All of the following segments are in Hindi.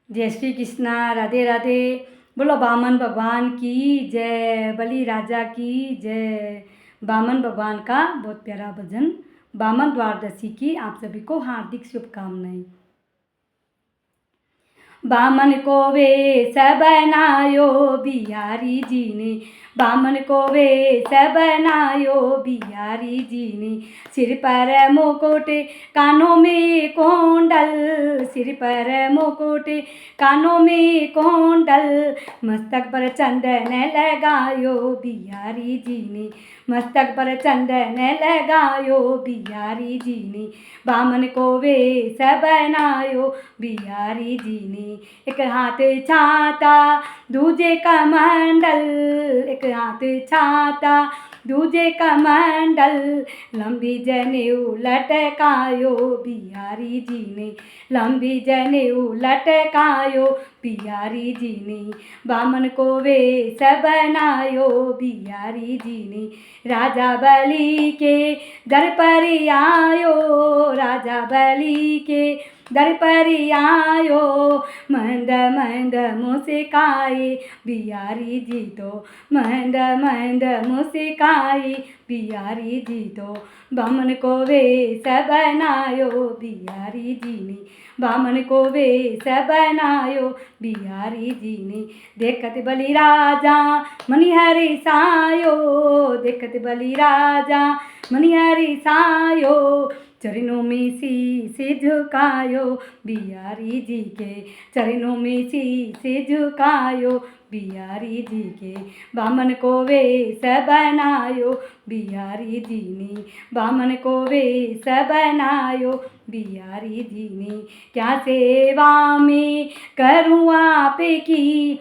जय श्री कृष्णा, राधे राधे। बोलो बामन भगवान की जय, बलि राजा की जय। बामन भगवान का बहुत प्यारा भजन, बामन द्वादशी की आप सभी को हार्दिक शुभकामनाएं। बामन को वेश बनायो बिहारी जी ने, बामन को वेश बनायो बिहारी जी ने। सिर पर मुकुट कानों में कुंडल, सिर पर मुकुट कानों में कुंडल, मस्तक पर चंदन लगायो बिहारी जी ने, मस्तक पर चंदन लगायो बिहारी जी ने। बामन को वेश बनायो बिहारी जी ने। एक हाथ छाता दूजे का मंडल, एक हाथ छाता दूजे का मंडल, लंबी जनेऊ लटकायो बिहारी जी ने, लंबी जनेऊ लटकायो बिहारी जी ने। बामन को वेश बनायो बिहारी जी ने। राजा बलि के दर पर आयो, राजा बलि के दर पर आयो, मंद मंद मुस्काए बिहारी जी तो, मंद मंद मुस्काए बिहारी जी तो। बामन को वेश बनायो बिहारी जी ने, बामन को वेश बनायो बिहारी जी ने। देखत बलि राजा मनिहरि सायो, देखत बलि राजा मनिहरि सायो, चरणों में शीश झुकायो बिहारी जी के, चरणों में शीश झुकायो बिहारी जी के। बामन को वेश बनायो बिहारी जी ने, बामन को वेश बनायो बिहारी जी ने। क्या सेवा में करूँ आपकी,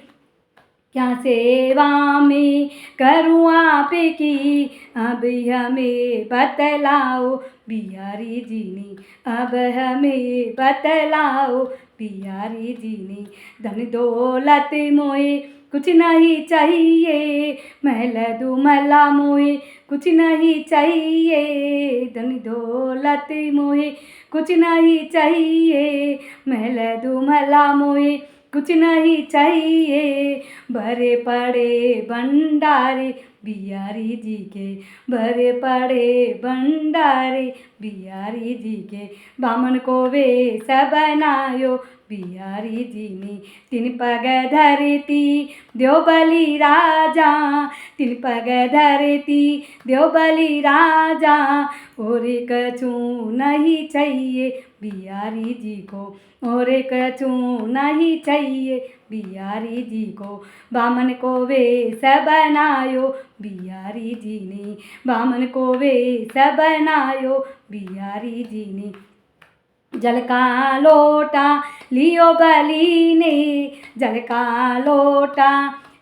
क्या सेवा में करूँ आपकी, अब हमें बतलाओ बिहारी जी ने, अब हमें बतलाओ बिहारी जी ने। धन दौलत मोए कुछ नहीं चाहिए, महल दुमला मोए कुछ नहीं चाहिए, धन दौलत मोए कुछ नहीं चाहिए, महल दुमला मोए कुछ नहीं चाहिए। भरे पड़े भंडारे बिहारी जी के, भरे पड़े भंडारे बिहारी जी के। बामन को वेश बनायो बिहारी जी ने। तीन पग धरती देव बलि राजा, तीन पग धरती देव बलि राजा, और कछु नहीं चाहिए बिहारी जी को, और कछु नहीं चाहिए बिहारी जी को। बामन को वेश बनायो बिहारी जी ने, बामन को वेश बनायो बिहारी जी ने। जल का लोटा लियो बलि ने, जल का लोटा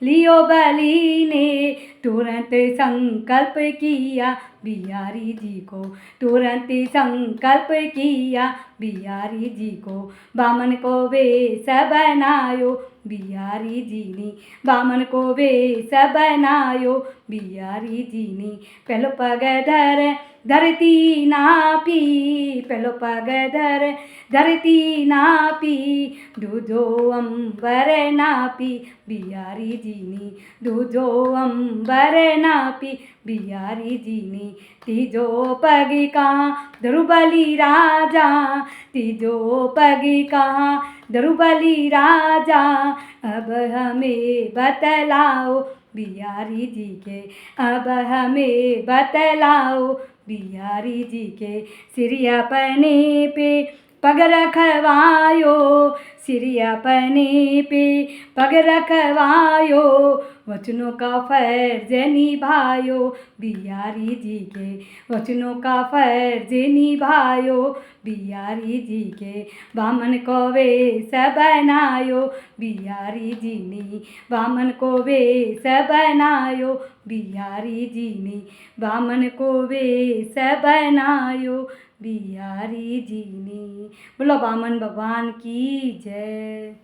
लियो बलि ने, तुरंत संकल्प किया बिहारी जी को, तुरंत संकल्प किया बिहारी जी को। बामन को वेश बनायो बिहारी जी ने, बामन को वेश बनायो बिहारी जी ने। पहलो पग धरती नापी, पहलो पग धरती नापी, दूजो अंबर नापी बिहारी जी ने, दूजो अंबर नापी बिहारी जी ने। तीजो पग कहाँ धरु बलि राजा, तीजो पग कहाँ धरु बलि राजा, अब हमें बतलाओ बिहारी जी के, अब हमें बतलाओ बिहारी जी के। सिर अपने पे पग रखवायो, सिर अपने पे पग रखवायो, वचनों का फर्ज निभायो बिहारी जी के, वचनों का फर्ज निभायो बिहारी जी के। बामन को वेश बनायो बिहारी जी ने, बामन को वेश बनायो बिहारी जी ने, बामन को वेश बनायो बिहारी जी ने। बोलो बामन भगवान की जय।